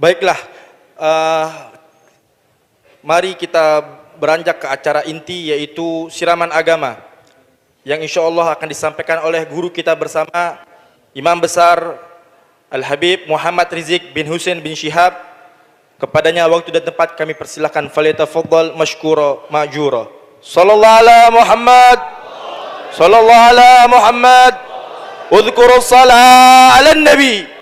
Baiklah, mari kita beranjak ke acara inti, yaitu siraman agama yang insya Allah akan disampaikan oleh guru kita bersama, Imam Besar Al-Habib Muhammad Rizik bin Husain bin Syihab. Kepadanya waktu dan tempat kami persilahkan. Falyatafaddal mashkura ma'jura. Sallallahu ala Muhammad, sallallahu ala Muhammad, udhkurus salah ala nabi.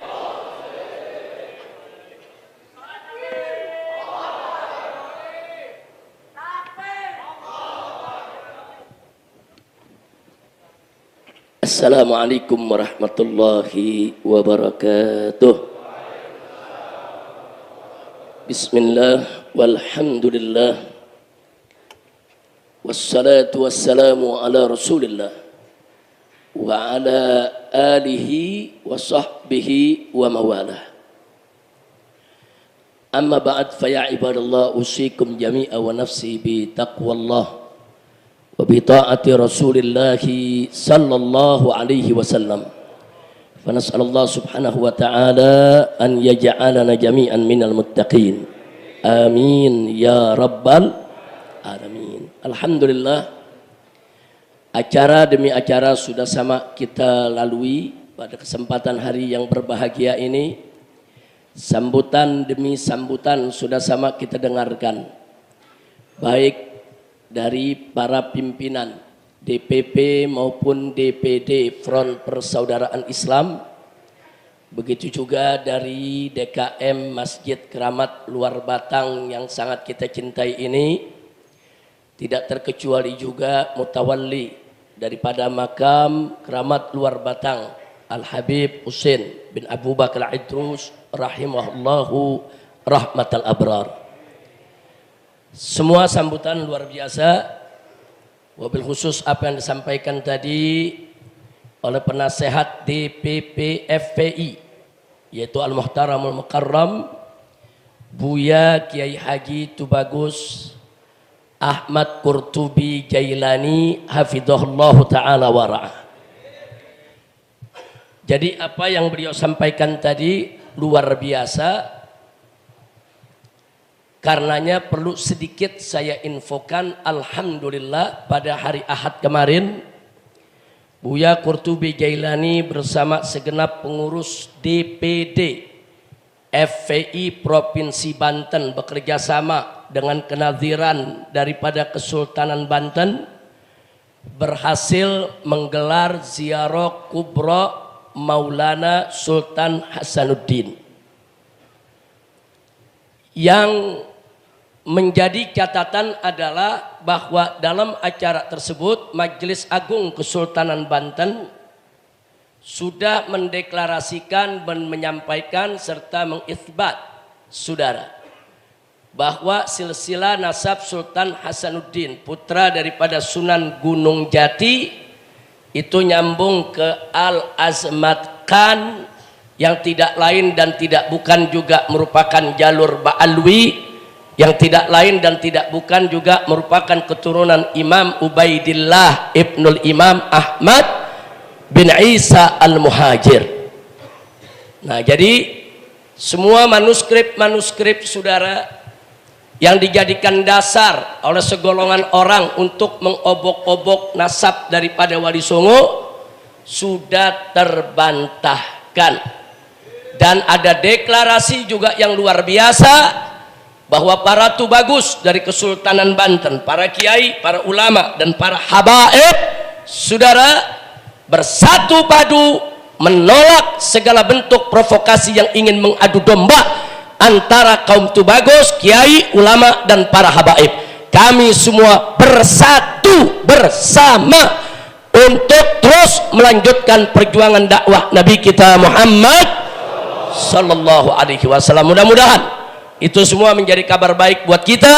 Assalamualaikum warahmatullahi wabarakatuh. Bismillah walhamdulillah wassalatu wassalamu ala rasulillah wa ala alihi wa sahbihi wa mawalah. Amma ba'd, fa ya ibadallah, usikum jami'a wa nafsi bi taqwallah wa bi ta'ati Rasulillah sallallahu alaihi wasallam. Fa nas'alullah subhanahu wa ta'ala an yaj'alana jami'an minal muttaqin. Amin ya rabbal alamin. Alhamdulillah, acara demi acara sudah sama kita lalui pada kesempatan hari yang berbahagia ini. Sambutan demi sambutan sudah sama kita dengarkan, baik dari para pimpinan DPP maupun DPD Front Persaudaraan Islam, begitu juga dari DKM Masjid Keramat Luar Batang yang sangat kita cintai ini, tidak terkecuali juga mutawalli daripada makam Keramat Luar Batang Al-Habib Husain bin Abu Bakar Idrus rahimahullahu rahmatal abrar. Semua sambutan luar biasa, wabil khusus apa yang disampaikan tadi oleh penasehat DPP FPI, yaitu Al-Muhtaramul Mukarram Buya Kiai Haji Tubagus Ahmad Qurtubi Jailani hafidhahullahu ta'ala wara'ah. Jadi apa yang beliau sampaikan tadi luar biasa. Karenanya perlu sedikit saya infokan. Alhamdulillah, pada hari Ahad kemarin Buya Qurtubi Jailani bersama segenap pengurus DPD FPI Provinsi Banten bekerja sama dengan kenaziran daripada Kesultanan Banten berhasil menggelar ziarah kubra Maulana Sultan Hasanuddin. Yang menjadi catatan adalah bahwa dalam acara tersebut Majelis Agung Kesultanan Banten sudah mendeklarasikan dan menyampaikan serta mengisbat, saudara, bahwa silsilah nasab Sultan Hasanuddin, putra daripada Sunan Gunung Jati, itu nyambung ke Al-Azmat Khan, yang tidak lain dan tidak bukan juga merupakan jalur Ba'alwi, yang tidak lain dan tidak bukan juga merupakan keturunan Imam Ubaidillah Ibnul Imam Ahmad bin Isa Al-Muhajir. Nah, jadi semua manuskrip saudara yang dijadikan dasar oleh segolongan orang untuk mengobok-obok nasab daripada Wali Songo sudah terbantahkan. Dan ada deklarasi juga yang luar biasa bahwa para tubagus dari Kesultanan Banten, para kiai, para ulama dan para habaib, saudara, bersatu padu menolak segala bentuk provokasi yang ingin mengadu domba antara kaum tubagus, kiai, ulama dan para habaib. Kami semua bersatu bersama untuk terus melanjutkan perjuangan dakwah Nabi kita Muhammad sallallahu alaihi wasallam. Mudah-mudahan itu semua menjadi kabar baik buat kita,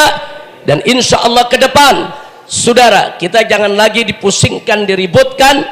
dan insya Allah ke depan, saudara, kita jangan lagi dipusingkan, diributkan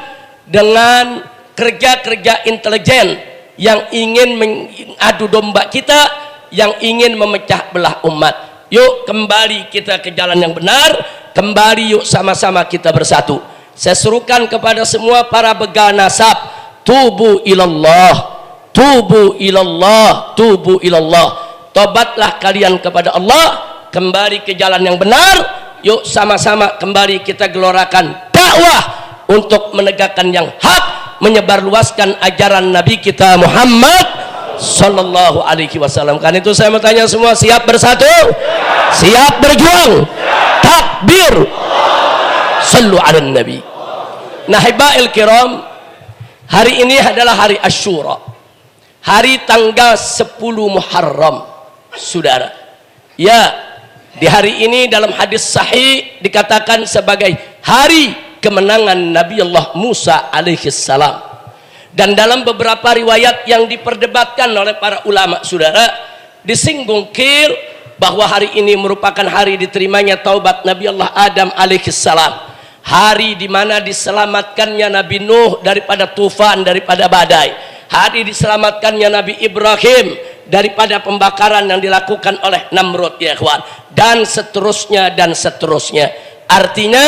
dengan kerja-kerja intelijen yang ingin mengadu domba kita, yang ingin memecah belah umat. Yuk kembali kita ke jalan yang benar, kembali yuk sama-sama kita bersatu. Saya serukan kepada semua para begal nasab, tubu ilallah, tubu ilallah, tubu ilallah. tobatlah kalian kepada Allah, kembali ke jalan yang benar. Yuk sama-sama kembali kita gelorakan dakwah untuk menegakkan yang hak, menyebarluaskan ajaran Nabi kita Muhammad sallallahu alaihi wasallam. Karena itu saya mau tanya semua, siap bersatu? Siap berjuang? Takbir. Sallu ala Nabi. Nah, hibail kiram, hari ini adalah hari Asyura, hari tanggal 10 Muharram, saudara. Ya, di hari ini dalam hadis sahih dikatakan sebagai hari kemenangan Nabi Allah Musa alaihi salam. Dan dalam beberapa riwayat yang diperdebatkan oleh para ulama, saudara, disinggung kir bahwa hari ini merupakan hari diterimanya taubat Nabi Allah Adam alaihi salam. Hari di mana diselamatkannya Nabi Nuh daripada tufan, daripada badai. Hari diselamatkannya Nabi Ibrahim daripada pembakaran yang dilakukan oleh Namrud, ya ikhwan, dan seterusnya dan seterusnya. Artinya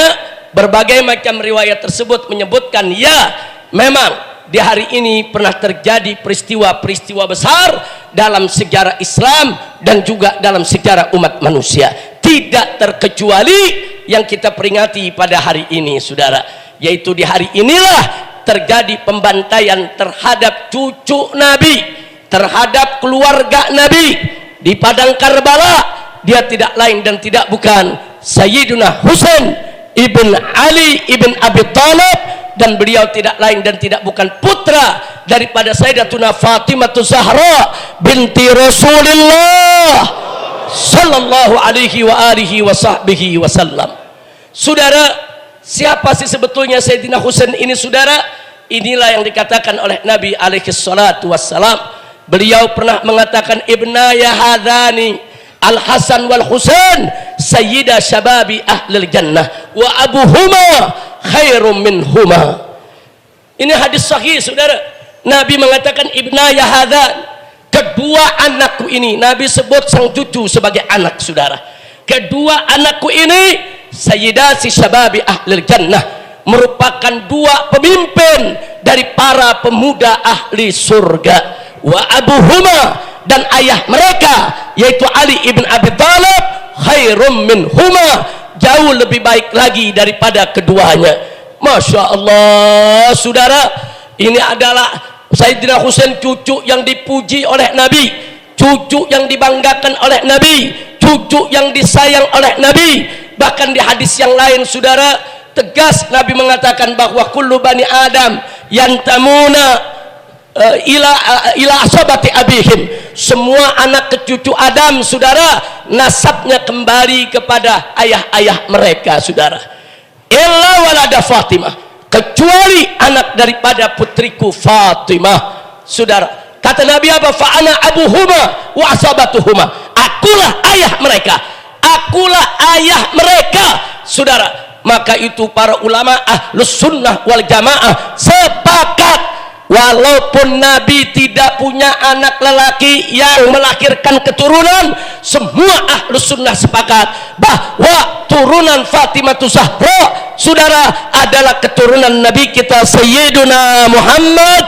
berbagai macam riwayat tersebut menyebutkan, ya memang di hari ini pernah terjadi peristiwa-peristiwa besar dalam sejarah Islam dan juga dalam sejarah umat manusia. Tidak terkecuali yang kita peringati pada hari ini, saudara, yaitu di hari inilah terjadi pembantaian terhadap cucu Nabi, terhadap keluarga Nabi di padang Karbala. Dia tidak lain dan tidak bukan Sayyiduna Husain ibn Ali ibn Abi Thalib, dan beliau tidak lain dan tidak bukan putra daripada Sayyidatuna Fatimah Zahra binti Rasulullah sallallahu alaihi wa alihi wa sahbihi wasallam. Saudara, siapa sih sebetulnya Sayyidina Husain ini, saudara? Inilah yang dikatakan oleh Nabi alaihi salatu wassalam. Beliau pernah mengatakan, ibnaya hadhani al-Hasan wal Husain sayyida syababi ahlil jannah wa abuhuma khairum minhuma. Ini hadis sahih, saudara. Nabi mengatakan ibnaya hadhan, kedua anakku ini. Nabi sebut sang cucu sebagai anak, saudara. Kedua anakku ini sayyidasi syababi ahlil jannah, merupakan dua pemimpin dari para pemuda ahli surga. Wa abuhuma, dan ayah mereka yaitu Ali ibn Abi Thalib khairum minhuma, jauh lebih baik lagi daripada keduanya. Masya Allah, saudara, ini adalah Sayyidina Husain, cucu yang dipuji oleh Nabi, cucu yang dibanggakan oleh Nabi, cucu yang disayang oleh Nabi. Bahkan di hadis yang lain, saudara, tegas Nabi mengatakan bahwa kullu bani Adam yantamuna ila asabati abihim, semua anak cucu Adam, saudara, nasabnya kembali kepada ayah-ayah mereka, saudara. Illa walada Fatimah, kecuali anak daripada putriku Fatimah, saudara. Kata Nabi apa? Fa ana abuhuma wa asabatuhuma, akulah ayah mereka, akulah ayah mereka, saudara. Maka itu para ulama ahlus sunnah wal jamaah sepakat, walaupun Nabi tidak punya anak lelaki yang melahirkan keturunan, semua ahlus sunnah sepakat bahwa turunan Fatimah Zahra, saudara, adalah keturunan Nabi kita Sayyiduna Muhammad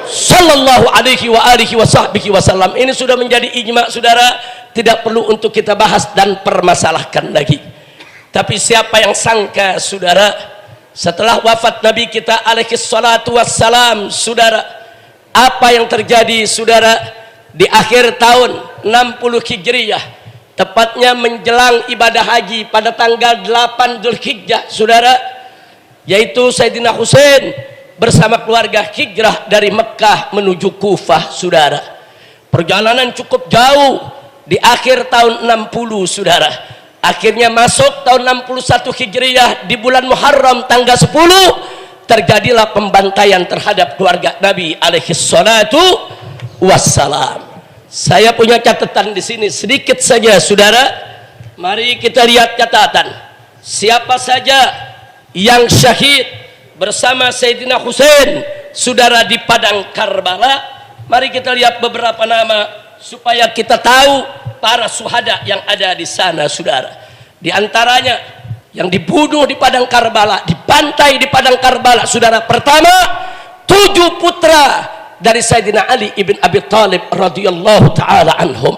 sallallahu alaihi wa alihi wa sahbihi wasallam. Ini sudah menjadi ijma, saudara, tidak perlu untuk kita bahas dan permasalahkan lagi. Tapi siapa yang sangka, saudara, setelah wafat Nabi kita alaihi salatu wassalam, saudara, apa yang terjadi, saudara, di akhir tahun 60 Hijriyah, tepatnya menjelang ibadah haji pada tanggal 8 Dzulhijjah, saudara, yaitu Sayyidina Husain bersama keluarga hijrah dari Mekah menuju Kufah, saudara. Perjalanan cukup jauh di akhir tahun 60, saudara. Akhirnya masuk tahun 61 Hijriyah di bulan Muharram tanggal 10, terjadilah pembantaian terhadap keluarga Nabi alaihi salatu wassalam. Saya punya catatan di sini sedikit saja, saudara. Mari kita lihat catatan. Siapa saja yang syahid bersama Sayyidina Husain, saudara, di padang Karbala. Mari kita lihat beberapa nama supaya kita tahu para syuhada yang ada di sana, saudara. Di antaranya yang dibunuh di padang Karbala, dibantai di padang Karbala, saudara. Pertama, 7 putra dari Sayyidina Ali ibn Abi Thalib radhiyallahu taala anhum.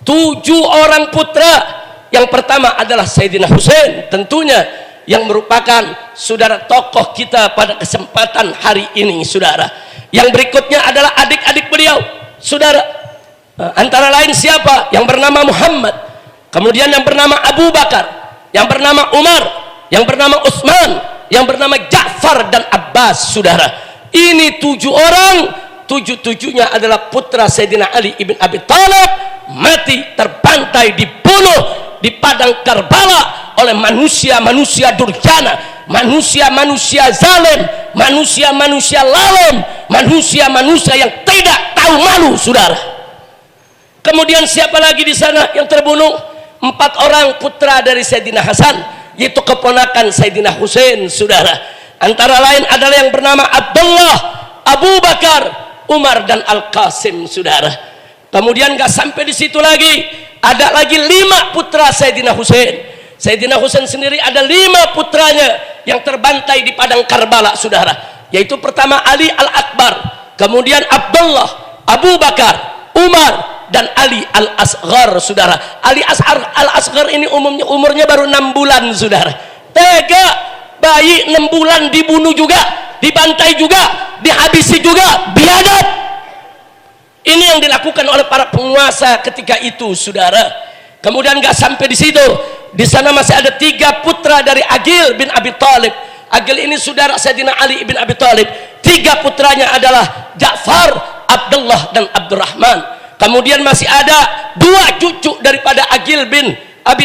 7 orang putra. Yang pertama adalah Sayyidina Husain, tentunya yang merupakan saudara tokoh kita pada kesempatan hari ini, saudara. Yang berikutnya adalah adik-adik beliau, saudara. Antara lain siapa? Yang bernama Muhammad, kemudian yang bernama Abu Bakar, yang bernama Umar, yang bernama Utsman, yang bernama Ja'far dan Abbas, saudara. Ini 7 orang, 7-7-nya adalah putra Sayyidina Ali ibn Abi Thalib, mati terbantai, dibunuh di padang Karbala oleh manusia-manusia durjana, manusia-manusia zalim, manusia-manusia lalem, manusia-manusia yang tidak tahu malu, saudara. Kemudian siapa lagi di sana yang terbunuh? 4 orang putra dari Sayyidina Hasan, yaitu keponakan Sayyidina Husain, saudara. Antara lain adalah yang bernama Abdullah, Abu Bakar, Umar dan Al-Qasim, saudara. Kemudian gak sampai di situ lagi, ada lagi 5 putra Sayyidina Husain. Sayyidina Husain sendiri ada 5 putranya yang terbantai di padang Karbala, saudara. Yaitu pertama Ali Al-Akbar, kemudian Abdullah, Abu Bakar, Umar dan Ali Al-Asghar, saudara. Ali Al-Asghar ini umurnya baru 6 bulan, saudara. Tega, bayi 6 bulan dibunuh juga, dibantai juga, dihabisi juga, biadab. Ini yang dilakukan oleh para penguasa ketika itu, saudara. Kemudian nggak sampai di situ, di sana masih ada 3 putra dari Aqil bin Abi Thalib. Aqil ini saudara Sayyidina Ali bin Abi Thalib. 3 putranya adalah Ja'far, Abdullah dan Abdurrahman. Kemudian masih ada 2 cucu daripada Aqil bin Abi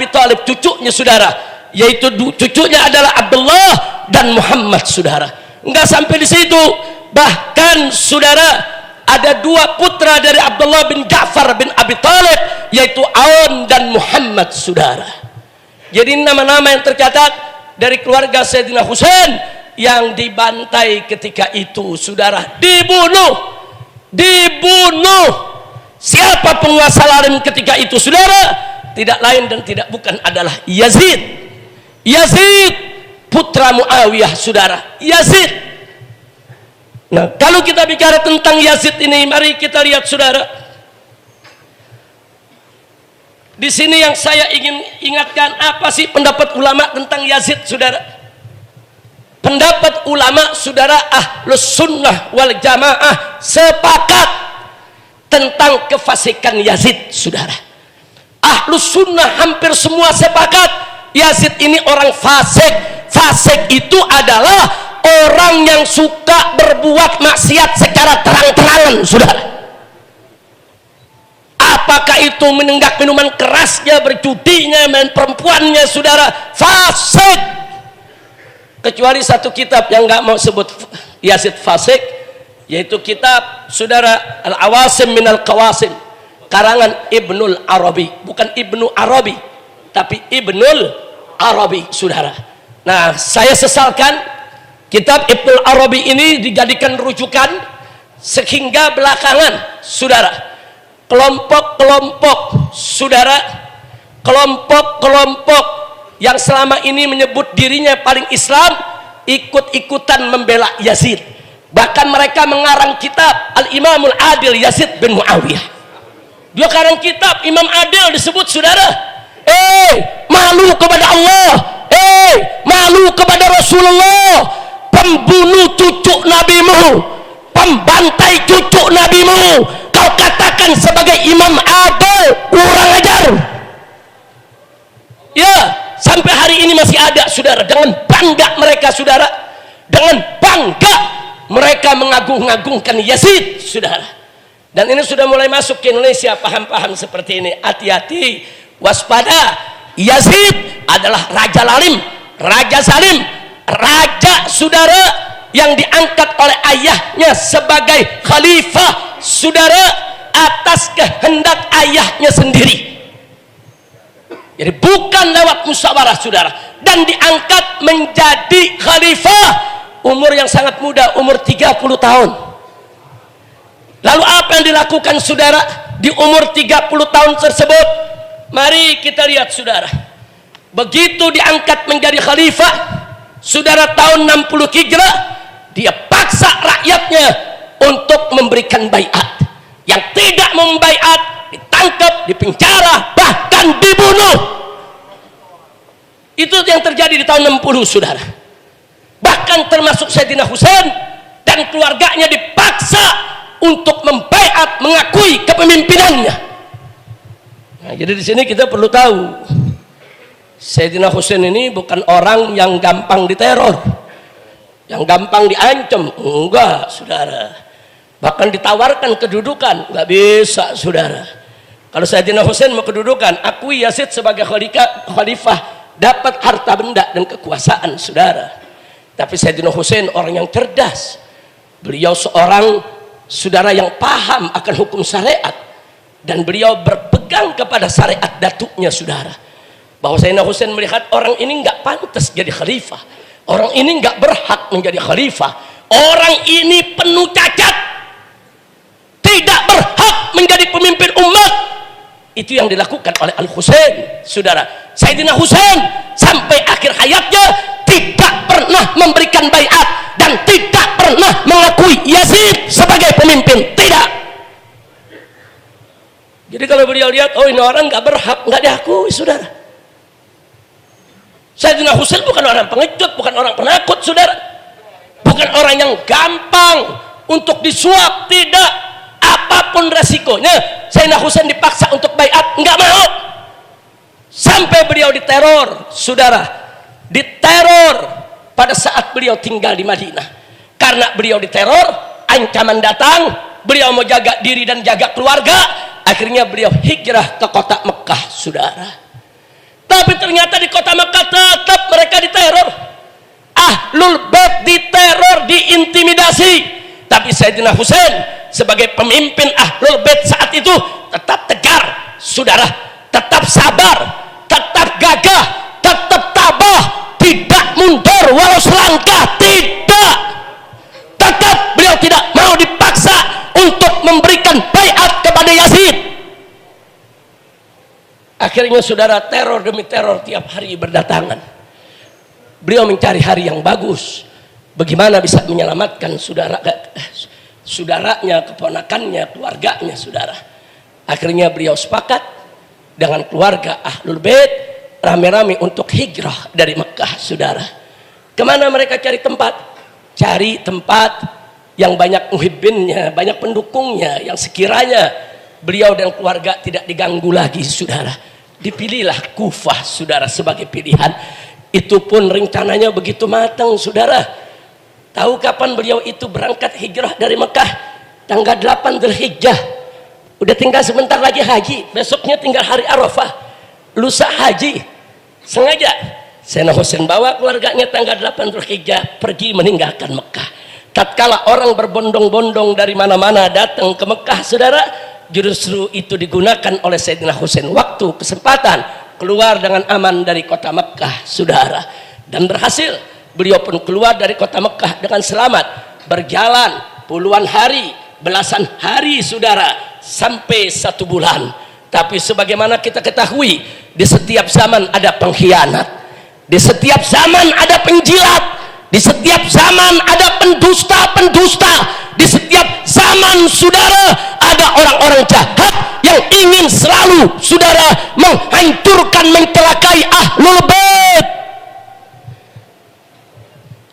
Thalib, cucunya, saudara, yaitu cucunya adalah Abdullah dan Muhammad, saudara. Nggak sampai di situ, bahkan saudara ada 2 putra dari Abdullah bin Ja'far bin Abi Thalib, yaitu Aun dan Muhammad, saudara. Jadi nama-nama yang tercatat dari keluarga Sayyidina Husain yang dibantai ketika itu, saudara, dibunuh. Siapa penguasa zalim ketika itu, saudara? Tidak lain dan tidak bukan adalah Yazid, putra Muawiyah, saudara. Yazid. Nah, kalau kita bicara tentang Yazid ini, mari kita lihat, saudara. Di sini yang saya ingin ingatkan, apa sih pendapat ulama tentang Yazid, saudara? Pendapat ulama, saudara, Ahlus Sunnah wal Jamaah sepakat tentang kefasikan Yazid, saudara. Ahlus Sunnah hampir semua sepakat Yazid ini orang fasik. Fasik itu adalah orang yang suka berbuat maksiat secara terang-terangan, saudara. Apakah itu menenggak minuman kerasnya, berjudinya, main perempuannya, saudara, fasik. Kecuali satu kitab yang nggak mau sebut Yazid fasik, yaitu kitab, saudara, Al-Awasim Minal Qawasim, karangan Ibnul Arabi. Bukan Ibnu Arabi, tapi Ibnul Arabi, saudara. Nah, saya sesalkan kitab Ibnul Arabi ini dijadikan rujukan, sehingga belakangan, saudara, kelompok-kelompok, saudara, kelompok-kelompok yang selama ini menyebut dirinya paling Islam ikut-ikutan membela Yazid. Bahkan mereka mengarang kitab Al-Imamul Adil Yazid bin Muawiyah. Dia karang kitab Imam Adil disebut, saudara. Malu kepada Allah, malu kepada Rasulullah, pembunuh cucu nabimu, pembantai cucu nabimu, kau katakan sebagai Imam Adil, kurang ajar. Ya, sampai hari ini masih ada, saudara. Dengan bangga mereka, saudara, dengan bangga mereka mengagung-agungkan Yazid, saudara. Dan ini sudah mulai masuk ke Indonesia paham-paham seperti ini. Hati-hati, waspada. Yazid adalah raja lalim, raja zalim, raja, saudara, yang diangkat oleh ayahnya sebagai khalifah, saudara, atas kehendak ayahnya sendiri. Jadi bukan lewat musyawarah, saudara. Dan diangkat menjadi khalifah umur yang sangat muda, umur 30 tahun. Lalu apa yang dilakukan, saudara, di umur 30 tahun tersebut? Mari kita lihat, saudara. Begitu diangkat menjadi khalifah, saudara, tahun 60 Hijrah, dia paksa rakyatnya untuk memberikan baiat. Yang tidak membaiat ditangkap, dipenjara, bahkan dibunuh. Itu yang terjadi di tahun 60, saudara. Bahkan termasuk Sayyidina Husain dan keluarganya dipaksa untuk membaiat, mengakui kepemimpinannya. Nah, jadi di sini kita perlu tahu, Sayyidina Husain ini bukan orang yang gampang diteror, yang gampang diancam. Enggak, saudara. Bahkan ditawarkan kedudukan, nggak bisa, saudara. Kalau Sayyidina Husain mau kedudukan, akui Yazid sebagai khalifah, dapat harta benda dan kekuasaan, saudara. Tapi Sayyidina Husain orang yang cerdas. Beliau seorang saudara yang paham akan hukum syariat, dan beliau berpegang kepada syariat datuknya, saudara. Bahwa Sayyidina Husain melihat orang ini nggak pantas jadi khalifah, orang ini nggak berhak menjadi khalifah, orang ini penuh cacat, tidak berhak menjadi pemimpin umat. Itu yang dilakukan oleh Al-Husain, saudara. Sayyidina Husain sampai akhir hayatnya tidak pernah memberikan baiat dan tidak pernah mengakui Yazid sebagai pemimpin, tidak. Jadi kalau beliau lihat, oh ini orang nggak berhak, nggak diakui, saudara. Sayyidina Husain bukan orang pengecut, bukan orang penakut, saudara. Bukan orang yang gampang untuk disuap, tidak. Apapun resikonya, Sayyidina Husain dipaksa untuk baiat, nggak mau. Sampai beliau diteror, saudara. Diteror pada saat beliau tinggal di Madinah. Karena beliau diteror, ancaman datang, beliau mau jaga diri dan jaga keluarga, akhirnya beliau hijrah ke kota Mekah, saudara. Tapi ternyata di kota Mekah tetap mereka diteror. Ahlul Bait diteror, diintimidasi. Tapi Sayyidina Husain sebagai pemimpin Ahlul Bait saat itu tetap tegar, saudara, tetap sabar, tetap gagah, tetap tabah, tidak mundur walau selangkah, tidak. Tetap beliau tidak mau dipaksa untuk memberikan baiat kepada Yazid. Akhirnya, saudara, teror demi teror tiap hari berdatangan. Beliau mencari hari yang bagus, bagaimana bisa menyelamatkan saudaranya, keponakannya, keluarganya, saudara. Akhirnya beliau sepakat dengan keluarga Ahlul Bait rame-rame untuk hijrah dari Mekah, saudara. Kemana mereka cari tempat? Cari tempat yang banyak muhibbinnya, banyak pendukungnya, yang sekiranya beliau dan keluarga tidak diganggu lagi, saudara. Dipilihlah Kufah, saudara, sebagai pilihan. Itu pun rencananya begitu matang, saudara. Tahu kapan beliau itu berangkat hijrah dari Mekah? Tanggal 8 Dzulhijjah. Udah tinggal sebentar lagi haji. Besoknya tinggal hari Arafah. Lusa haji. Sengaja Sayyidina Husain bawa keluarganya tanggal 8 Dzulhijjah pergi meninggalkan Mekah. Tatkala orang berbondong-bondong dari mana-mana datang ke Mekah, saudara, justru itu digunakan oleh Sayyidina Husain waktu, kesempatan keluar dengan aman dari kota Mekah, saudara. Dan berhasil. Beliau pun keluar dari kota Mekah dengan selamat, berjalan puluhan hari, belasan hari, saudara, sampai 1 bulan. Tapi sebagaimana kita ketahui, di setiap zaman ada pengkhianat, di setiap zaman ada penjilat, di setiap zaman ada pendusta-pendusta, di setiap zaman, saudara, ada orang-orang jahat yang ingin selalu, saudara, menghancurkan, mencelakai Ahlul Bait.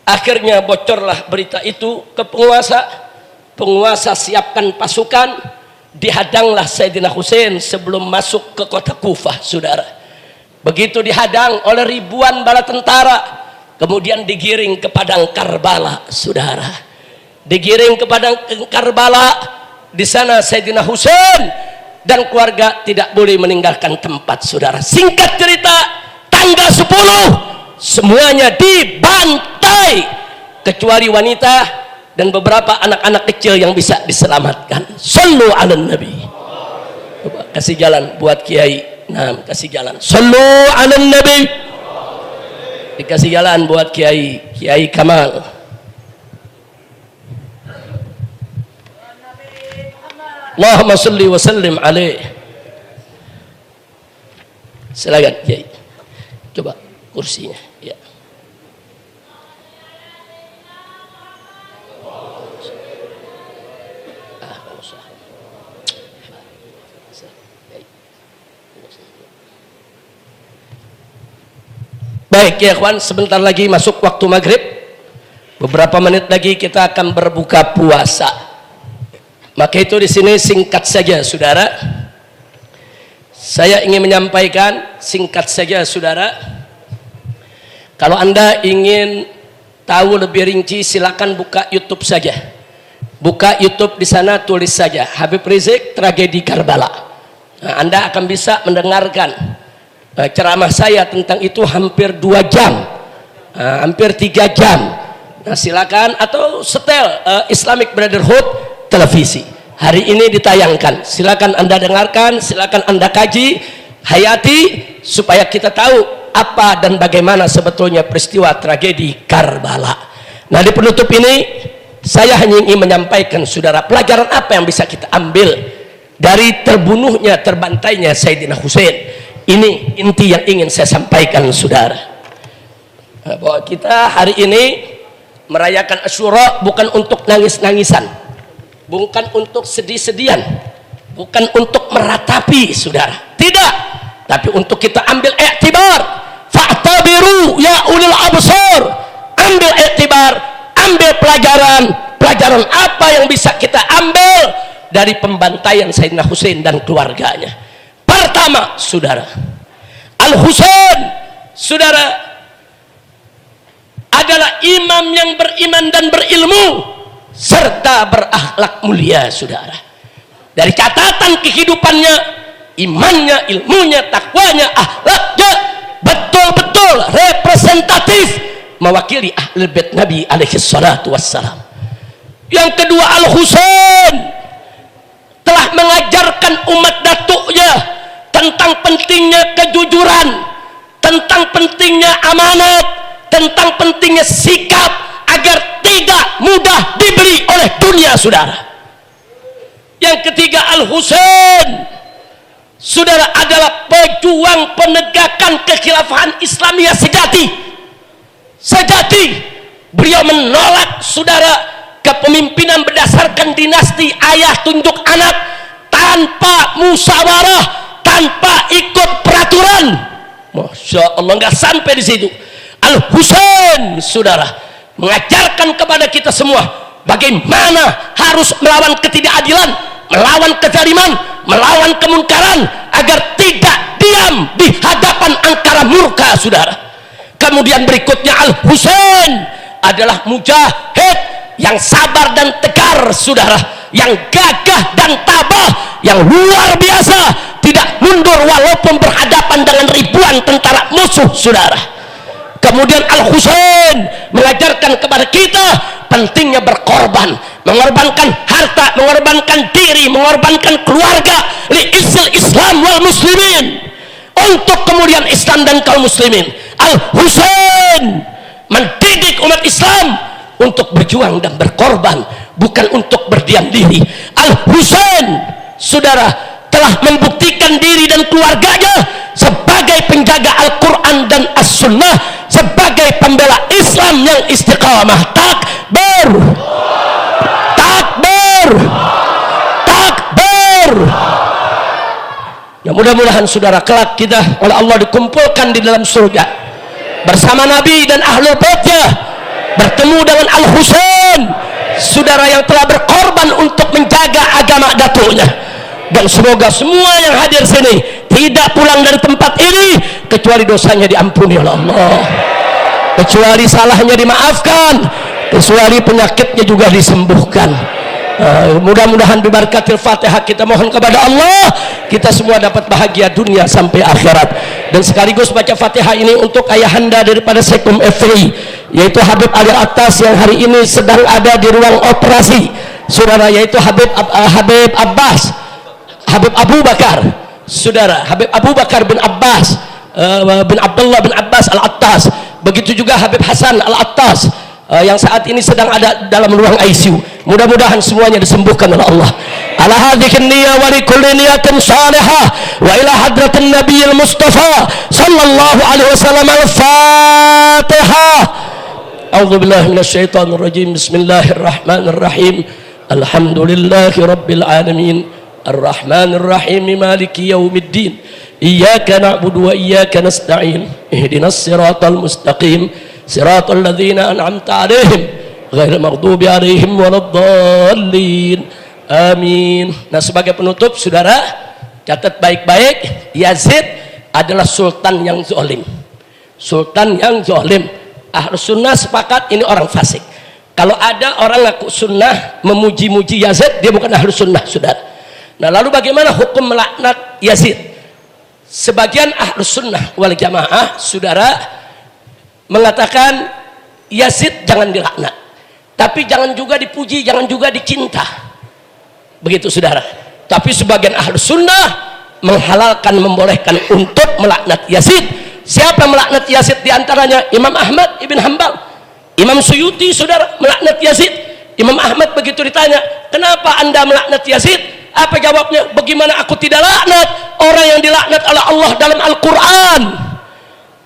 Akhirnya bocorlah berita itu ke penguasa. Penguasa siapkan pasukan, dihadanglah Sayyidina Husain sebelum masuk ke kota Kufah, saudara. Begitu dihadang oleh ribuan bala tentara, kemudian digiring ke padang Karbala, saudara. Digiring ke padang Karbala, di sana Sayyidina Husain dan keluarga tidak boleh meninggalkan tempat, saudara. Singkat cerita, tanggal 10 semuanya dibantai kecuali wanita dan beberapa anak-anak kecil yang bisa diselamatkan. Sallu ala Nabi. Coba kasih jalan buat Kiai. Nah, kasih jalan. Sallu ala Nabi. Dikasih jalan buat Kiai Kamal. Allahumma salli wa sallim alaih. Silakan Kiai. Coba kursinya, ya. Baik ya kawan, sebentar lagi masuk waktu maghrib. Beberapa menit lagi kita akan berbuka puasa. Maka itu di sini singkat saja saudara. Saya ingin menyampaikan singkat saja saudara. Kalau Anda ingin tahu lebih rinci silakan buka YouTube saja. Buka YouTube, di sana tulis saja Habib Rizik tragedi Karbala. Nah, Anda akan bisa mendengarkan ceramah saya tentang itu hampir 2 jam, hampir 3 jam. Nah, silakan, atau setel Islamic Brotherhood televisi. Hari ini ditayangkan. Silakan Anda dengarkan, silakan Anda kaji, hayati supaya kita tahu apa dan bagaimana sebetulnya peristiwa tragedi Karbala. Nah, di penutup ini saya hanya ingin menyampaikan saudara, pelajaran apa yang bisa kita ambil dari terbunuhnya, terbantainya Sayyidina Husain. Ini inti yang ingin saya sampaikan saudara, bahwa kita hari ini merayakan Asyura bukan untuk nangis-nangisan, bukan untuk sedih-sedian, bukan untuk meratapi saudara, tidak, tapi untuk kita ambil iktibar. Fa'tabiru ya ulil absar, ambil iktibar, ambil pelajaran apa yang bisa kita ambil dari pembantaian Sayyidina Husain dan keluarganya. Pertama saudara, Al-Husain saudara adalah imam yang beriman dan berilmu serta berakhlak mulia saudara. Dari catatan kehidupannya, imannya, ilmunya, takwanya, akhlaknya betul-betul representatif mewakili Ahlul Bait Nabi alaihi salatu wassalam. Yang kedua, Al-Husain telah mengajarkan umat datuknya tentang pentingnya kejujuran, tentang pentingnya amanat, tentang pentingnya sikap agar tidak mudah dibeli oleh dunia saudara. Yang ketiga, Al-Husain saudara adalah pejuang penegakan kekhilafahan Islamiyah sejati. Beliau menolak saudara kepemimpinan berdasarkan dinasti ayah tunjuk anak, tanpa musyawarah, tanpa ikut peraturan. Masya Allah, nggak sampai di situ. Al-Husain saudara mengajarkan kepada kita semua bagaimana harus melawan ketidakadilan, melawan kezaliman, melawan kemungkaran agar tidak diam di hadapan angkara murka saudara. Kemudian berikutnya, Al-Husain adalah mujahid yang sabar dan tegar saudara, yang gagah dan tabah, yang luar biasa, tidak mundur walaupun berhadapan dengan ribuan tentara musuh saudara. Kemudian Al-Husain mengajarkan kepada kita pentingnya berkorban, mengorbankan harta, mengorbankan diri, mengorbankan keluarga li Islam wal muslimin, untuk kemuliaan Islam dan kaum muslimin. Al-Husain mendidik umat Islam untuk berjuang dan berkorban, bukan untuk berdiam diri. Al-Husain saudara telah membuktikan diri dan keluarganya sebagai penjaga Al-Quran dan As-Sunnah, sebagai pembela Islam yang istiqamah. Takbir, takbir, takbir. Ya, mudah-mudahan saudara kelak kita oleh Allah dikumpulkan di dalam surga bersama Nabi dan Ahlul Baitnya, bertemu dengan Al-Husain saudara yang telah berkorban untuk menjaga agama datuknya. Dan semoga semua yang hadir sini tidak pulang dari tempat ini kecuali dosanya diampuni oleh Allah, kecuali salahnya dimaafkan, kecuali penyakitnya juga disembuhkan. Mudah-mudahan bibarakatil Fatihah kita mohon kepada Allah kita semua dapat bahagia dunia sampai akhirat. Dan sekaligus baca Fatihah ini untuk ayahanda daripada Sekum FPI, yaitu Habib Ali Atas yang hari ini sedang ada di ruang operasi saudara, yaitu Habib Abbas, Habib Abu Bakar saudara, Habib Abu Bakar bin Abbas bin Abdullah bin Abbas Al-Attas. Begitu juga Habib Hasan Al-Attas yang saat ini sedang ada dalam ruang ICU. Mudah-mudahan semuanya disembuhkan oleh Allah. Ala hadhihi niyyah wa li kulli niyatin salihah wa ila hadratin nabiyil mustafa sallallahu alaihi wasallam. Al-Fatihah. A'udzu billahi minasyaitonir rajim. Bismillahirrahmanirrahim. Alhamdulillahi Rabbil Alamin Ar-Rahmanir Rahim Maliki Yaumiddin Iyyaka na'budu wa iyyaka nasta'in Ihdinas siratal mustaqim Siratal ladzina an'amta 'alaihim ghairil maghdubi 'alaihim waladdallin. Amin. Nah, sebagai penutup, saudara, catat baik-baik, Yazid adalah sultan yang zalim. Sultan yang zalim. Ahlus sunnah sepakat ini orang fasik. Kalau ada orang ngaku sunnah memuji-muji Yazid, dia bukan ahlus sunnah, saudara. Nah, lalu bagaimana hukum melaknat Yazid? Sebagian ahlus sunnah wal jamaah, saudara, mengatakan Yazid jangan dilaknat, tapi jangan juga dipuji, jangan juga dicinta. Begitu, saudara. Tapi sebagian ahlus sunnah menghalalkan, membolehkan untuk melaknat Yazid. Siapa melaknat Yazid diantaranya? Imam Ahmad ibn Hanbal, Imam Suyuti, saudara, melaknat Yazid. Imam Ahmad begitu ditanya, kenapa anda melaknat Yazid? Apa jawabnya? Bagaimana aku tidak laknat orang yang dilaknat oleh Allah dalam Al-Quran?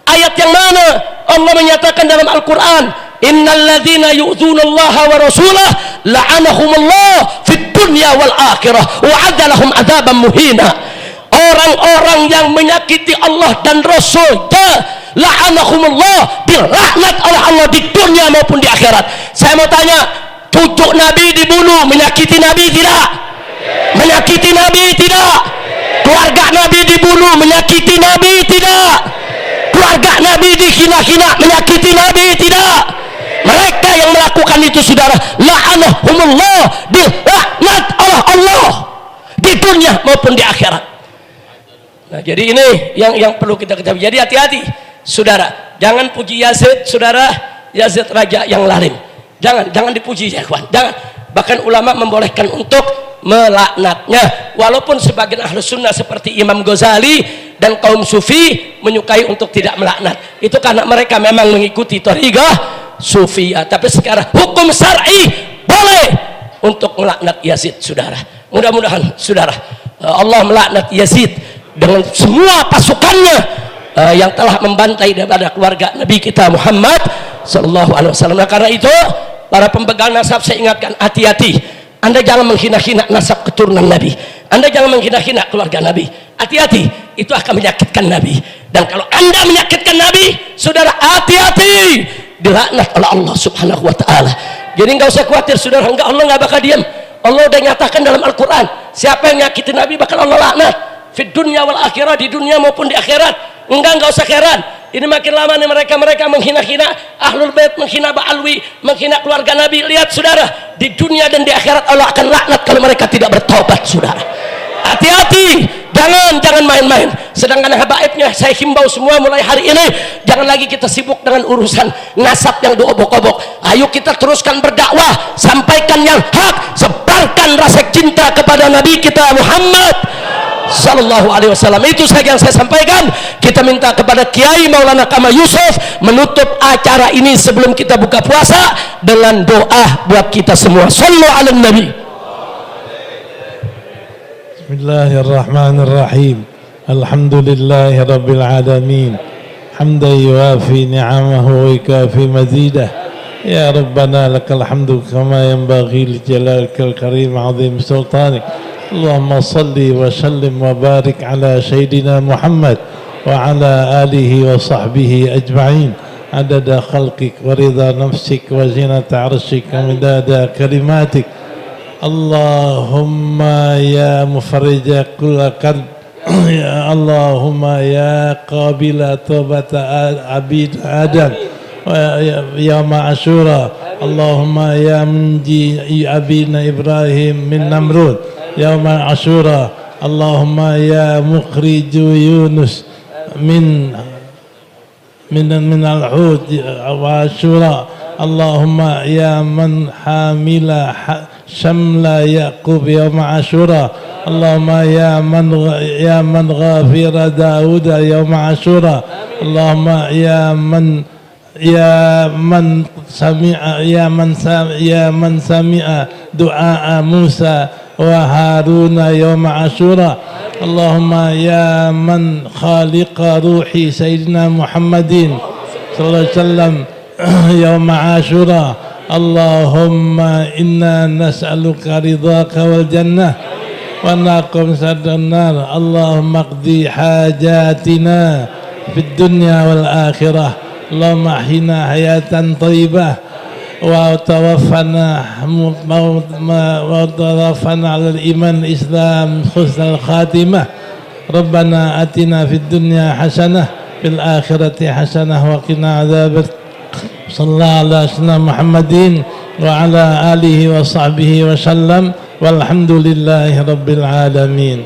Ayat yang mana? Allah menyatakan dalam Al-Quran, innal ladzina yu'dzunallaha wa rasulah la'anahumullah fid dunya wal akhirah wa 'adzalahum 'adzaban muhina. Orang-orang yang menyakiti Allah dan Rasul-Nya, la'anahumullah, dilaknat oleh Allah di dunia maupun di akhirat. Saya mau tanya, cucu Nabi dibunuh, menyakiti Nabi tidak? Menyakiti Nabi tidak? Keluarga Nabi dibunuh, menyakiti Nabi tidak? Keluarga Nabi dihina-hina, menyakiti Nabi tidak? Mereka yang melakukan itu, saudara, la'anahumullah, dilaknat oleh Allah di dunia maupun di akhirat. Nah, jadi ini yang perlu kita ketahui. Jadi hati-hati, saudara, jangan puji Yazid, saudara. Yazid raja yang lalim, jangan dipuji, ya kawan, jangan. Bahkan ulama membolehkan untuk melaknatnya, walaupun sebagian ahlus sunnah seperti Imam Ghazali dan kaum sufi menyukai untuk tidak melaknat. Itu karena mereka memang mengikuti thariqah sufiyah. Tapi sekarang hukum syar'i boleh untuk melaknat Yazid, saudara. Mudah-mudahan, saudara, Allah melaknat Yazid dengan semua pasukannya yang telah membantai daripada keluarga Nabi kita Muhammad sallallahu alaihi wasallam. Nah, karena itu para pemegang nasab, saya ingatkan, hati-hati. Anda jangan menghina-hina nasab keturunan Nabi. Anda jangan menghina-hina keluarga Nabi. Hati-hati, itu akan menyakitkan Nabi. Dan kalau Anda menyakitkan Nabi, saudara, hati-hati, dilaknat oleh Allah Subhanahu wa taala. Jadi enggak usah khawatir, saudara, enggak, Allah enggak bakal diam. Allah udah nyatakan dalam Al-Qur'an, siapa yang nyakitin Nabi bakal Allah laknat. Fid dunya wal akhirah, di dunia maupun di akhirat. Enggak usah heran. Ini makin lama nih mereka menghina-hina Ahlul Bait, menghina Ba'alwi, menghina keluarga Nabi. Lihat, saudara, di dunia dan di akhirat Allah akan laknat kalau mereka tidak bertobat, saudara. Hati-hati, jangan main-main. Sedangkan habaibnya saya himbau semua mulai hari ini, jangan lagi kita sibuk dengan urusan nasab yang diobok-obok. Ayo kita teruskan berdakwah, sampaikan yang hak, sebarkan rasa cinta kepada Nabi kita Muhammad sallallahu alaihi wasallam. Itu saja yang saya sampaikan. Kita minta kepada Kiai Maulana Kamal Yusuf menutup acara ini sebelum kita buka puasa dengan doa buat kita semua. Shallu ala nabi. Bismillahirrahmanirrahim. Alhamdulillahi rabbil alamin. Hamdan yuafi ni'amahu wa yukafi mazidah. Ya Rabbana lakal hamdu kama yanbaghi li jalalika al-karim 'azim sultanik. اللهم صل وسلم وبارك على سيدنا محمد وعلى آله وصحبه أجمعين عدد خلقك ورضا نفسك وزنة عرشك ومداد كلماتك. اللهم يا مفرج كل قلب اللهم يا قابل توبة عبيد آدم يوم عاشوراء. اللهم يا منجي أبينا إبراهيم من نمرود يوم عاشوراء. اللهم يا مخرج يونس من الحوت وعاشوراء. اللهم يا من حامل شمل يعقوب يوم عاشوراء. اللهم يا من غافر داود يوم عاشوراء. اللهم يا من سمع دعاء موسى وهارون يوم عاشوراء. اللهم يا من خالق روحي سيدنا محمد صلى الله عليه وسلم يوم عاشوراء. اللهم إنا نسألك رضاك والجنة ونقم شر النار. اللهم اقضي حاجاتنا في الدنيا والآخرة. اللهم احينا حياة طيبة وتوفنا على الإيمان الإسلام حسن الخاتمة. ربنا آتنا في الدنيا حسنة في الآخرة حسنة وقنا عذاب. صلى الله على سيدنا محمد وعلى آله وصحبه وسلم والحمد لله رب العالمين.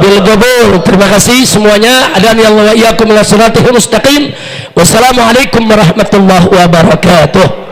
Bil qabul. Terima kasih semuanya. Adani Allah wa iyyakum ila siratal mustaqim. Wassalamualaikum warahmatullahi wabarakatuh.